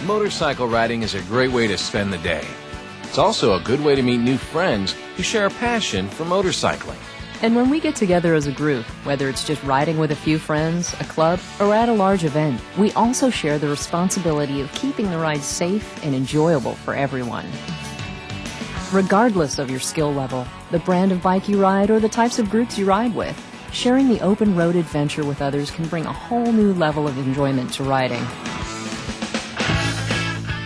Motorcycle riding is a great way to spend the day. It's also a good way to meet new friends who share a passion for motorcycling. And when we get together as a group, whether it's just riding with a few friends, a club, or at a large event, we also share the responsibility of keeping the ride safe and enjoyable for everyone. Regardless of your skill level, the brand of bike you ride, or the types of groups you ride with, sharing the open road adventure with others can bring a whole new level of enjoyment to riding.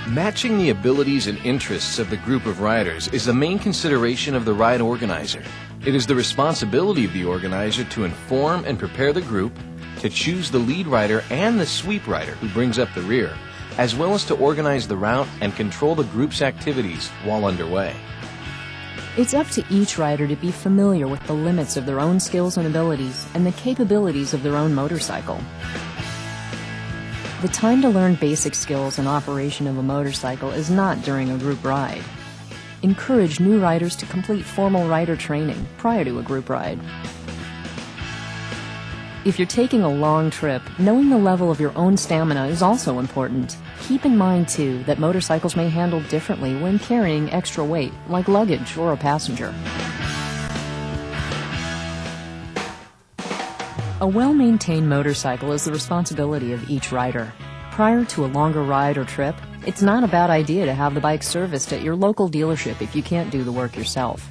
Matching the abilities and interests of the group of riders is the main consideration of the ride organizer. It is the responsibility of the organizer to inform and prepare the group, to choose the lead rider and the sweep rider who brings up the rear, as well as to organize the route and control the group's activities while underway. It's up to each rider to be familiar with the limits of their own skills and abilities and the capabilities of their own motorcycle. The time to learn basic skills and operation of a motorcycle is not during a group ride. Encourage new riders to complete formal rider training prior to a group ride. If you're taking a long trip, knowing the level of your own stamina is also important. Keep in mind, too, that motorcycles may handle differently when carrying extra weight, like luggage or a passenger. A well-maintained motorcycle is the responsibility of each rider. Prior to a longer ride or trip, it's not a bad idea to have the bike serviced at your local dealership if you can't do the work yourself.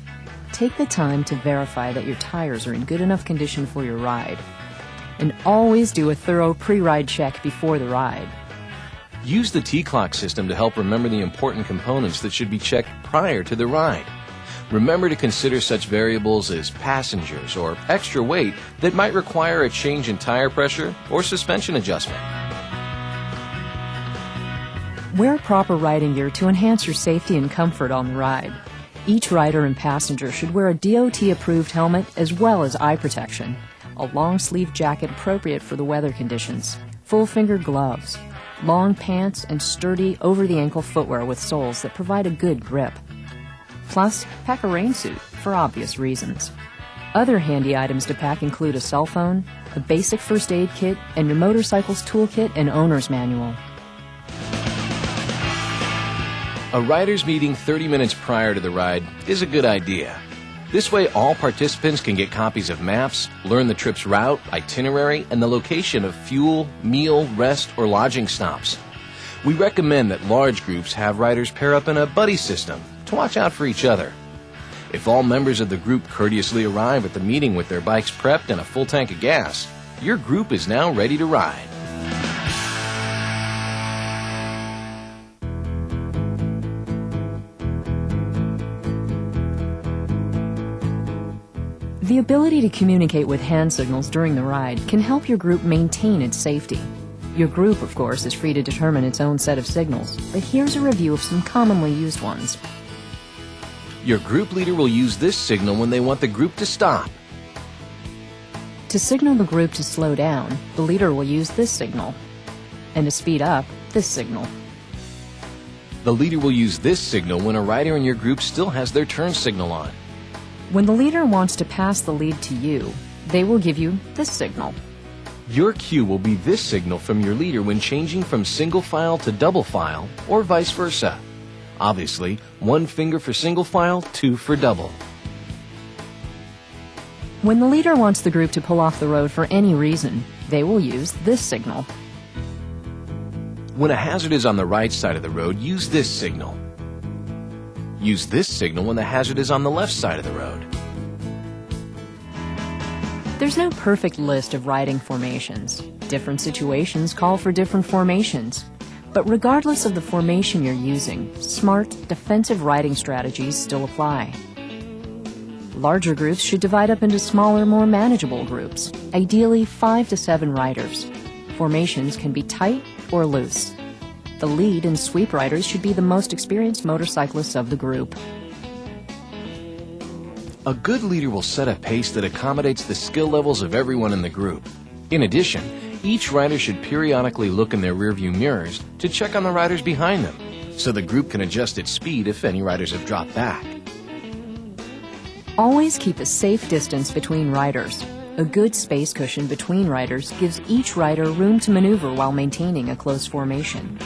Take the time to verify that your tires are in good enough condition for your ride. And always do a thorough pre-ride check before the ride. Use the T-Clock system to help remember the important components that should be checked prior to the ride. Remember to consider such variables as passengers or extra weight that might require a change in tire pressure or suspension adjustment. Wear proper riding gear to enhance your safety and comfort on the ride. Each rider and passenger should wear a DOT-approved helmet as well as eye protection, a long-sleeve jacket appropriate for the weather conditions, full-finger gloves, long pants, and sturdy over-the-ankle footwear with soles that provide a good grip. Plus, pack a rain suit for obvious reasons. Other handy items to pack include a cell phone, a basic first aid kit, and your motorcycle's toolkit and owner's manual. A rider's meeting 30 minutes prior to the ride is a good idea. This way, all participants can get copies of maps, learn the trip's route, itinerary, and the location of fuel, meal, rest, or lodging stops. We recommend that large groups have riders pair up in a buddy system to watch out for each other. If all members of the group courteously arrive at the meeting with their bikes prepped and a full tank of gas, your group is now ready to ride. The ability to communicate with hand signals during the ride can help your group maintain its safety. Your group, of course, is free to determine its own set of signals, but here's a review of some commonly used ones. Your group leader will use this signal when they want the group to stop. To signal the group to slow down, the leader will use this signal. And to speed up, this signal. The leader will use this signal when a rider in your group still has their turn signal on. When the leader wants to pass the lead to you, they will give you this signal. Your cue will be this signal from your leader when changing from single file to double file, or vice versa. Obviously, 1 finger for single file, 2 for double. When the leader wants the group to pull off the road for any reason, they will use this signal. When a hazard is on the right side of the road, use this signal. Use this signal when the hazard is on the left side of the road. There's no perfect list of riding formations. Different situations call for different formations. But regardless of the formation you're using, smart, defensive riding strategies still apply. Larger groups should divide up into smaller, more manageable groups, ideally 5 to 7 riders. Formations can be tight or loose. The lead and sweep riders should be the most experienced motorcyclists of the group. A good leader will set a pace that accommodates the skill levels of everyone in the group. In addition, each rider should periodically look in their rearview mirrors to check on the riders behind them, so the group can adjust its speed if any riders have dropped back. Always keep a safe distance between riders. A good space cushion between riders gives each rider room to maneuver while maintaining a close formation.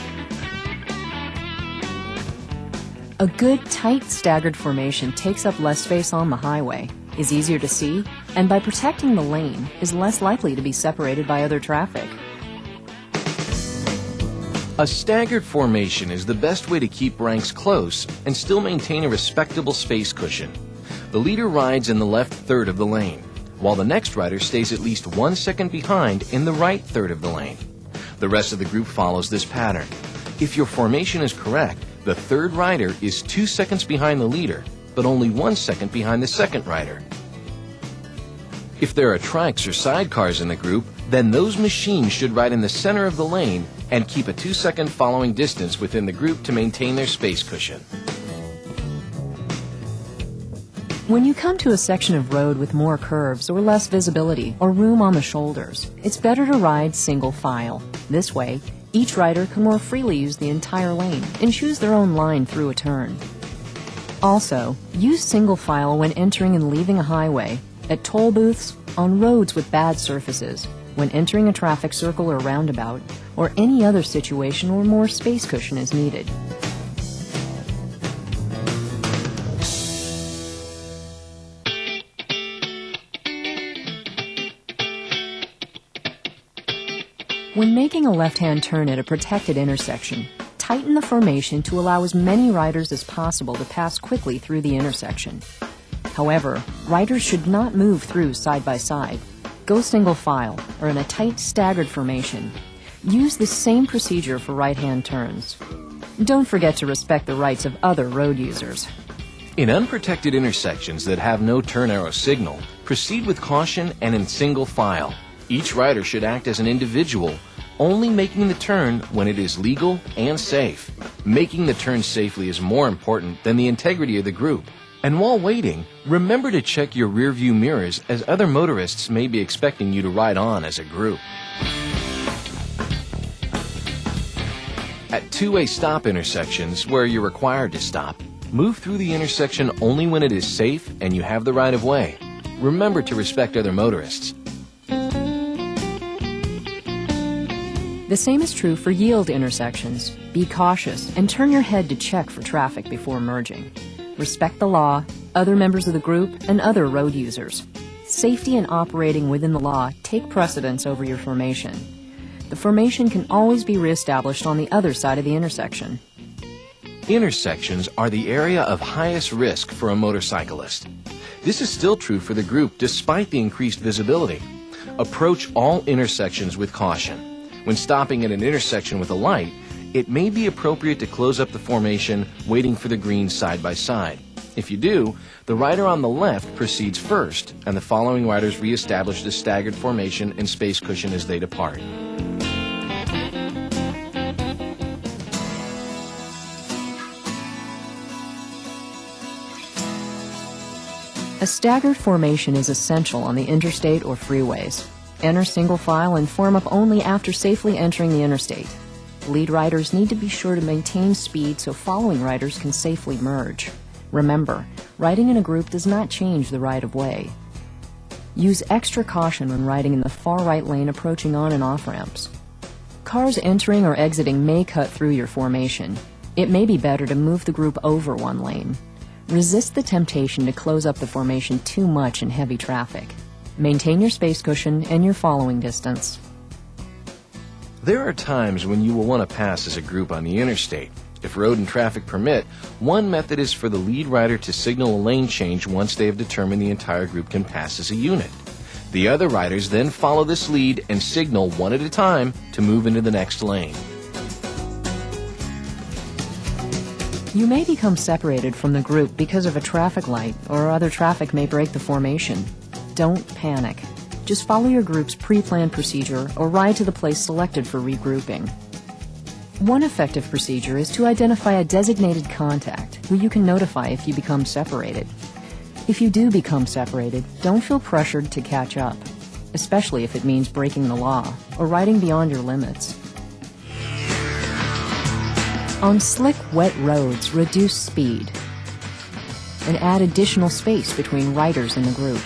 A good, tight, staggered formation takes up less space on the highway, is easier to see, and by protecting the lane, is less likely to be separated by other traffic. A staggered formation is the best way to keep ranks close and still maintain a respectable space cushion. The leader rides in the left third of the lane, while the next rider stays at least 1 second behind in the right third of the lane. The rest of the group follows this pattern. If your formation is correct, the third rider is 2 seconds behind the leader, but only 1 second behind the second rider. If there are trikes or sidecars in the group, then those machines should ride in the center of the lane and keep a 2-second following distance within the group to maintain their space cushion. When you come to a section of road with more curves or less visibility or room on the shoulders, it's better to ride single file. This way, each rider can more freely use the entire lane and choose their own line through a turn. Also, use single file when entering and leaving a highway, at toll booths, on roads with bad surfaces, when entering a traffic circle or roundabout, or any other situation where more space cushion is needed. When making a left-hand turn at a protected intersection, tighten the formation to allow as many riders as possible to pass quickly through the intersection. However, riders should not move through side by side. Go single file or in a tight staggered formation. Use the same procedure for right-hand turns. Don't forget to respect the rights of other road users. In unprotected intersections that have no turn arrow signal, proceed with caution and in single file. Each rider should act as an individual, only making the turn when it is legal and safe. Making the turn safely is more important than the integrity of the group. And while waiting, remember to check your rearview mirrors, as other motorists may be expecting you to ride on as a group. At two-way stop intersections, where you're required to stop, move through the intersection only when it is safe and you have the right of way. Remember to respect other motorists. The same is true for yield intersections. Be cautious and turn your head to check for traffic before merging. Respect the law, other members of the group, and other road users. Safety and operating within the law take precedence over your formation. The formation can always be reestablished on the other side of the intersection. Intersections are the area of highest risk for a motorcyclist. This is still true for the group despite the increased visibility. Approach all intersections with caution. When stopping at an intersection with a light, it may be appropriate to close up the formation, waiting for the green side by side. If you do, the rider on the left proceeds first, and the following riders reestablish the staggered formation and space cushion as they depart. A staggered formation is essential on the interstate or freeways. Enter single file and form up only after safely entering the interstate. Lead riders need to be sure to maintain speed so following riders can safely merge. Remember, riding in a group does not change the right of way. Use extra caution when riding in the far right lane approaching on and off ramps. Cars entering or exiting may cut through your formation. It may be better to move the group over one lane. Resist the temptation to close up the formation too much in heavy traffic. Maintain your space cushion and your following distance. There are times when you will want to pass as a group on the interstate. If road and traffic permit, one method is for the lead rider to signal a lane change once they have determined the entire group can pass as a unit. The other riders then follow this lead and signal one at a time to move into the next lane. You may become separated from the group because of a traffic light, or other traffic may break the formation. Don't panic. Just follow your group's pre-planned procedure or ride to the place selected for regrouping. One effective procedure is to identify a designated contact who you can notify if you become separated. If you do become separated, don't feel pressured to catch up, especially if it means breaking the law or riding beyond your limits. On slick, wet roads, reduce speed and add additional space between riders in the group.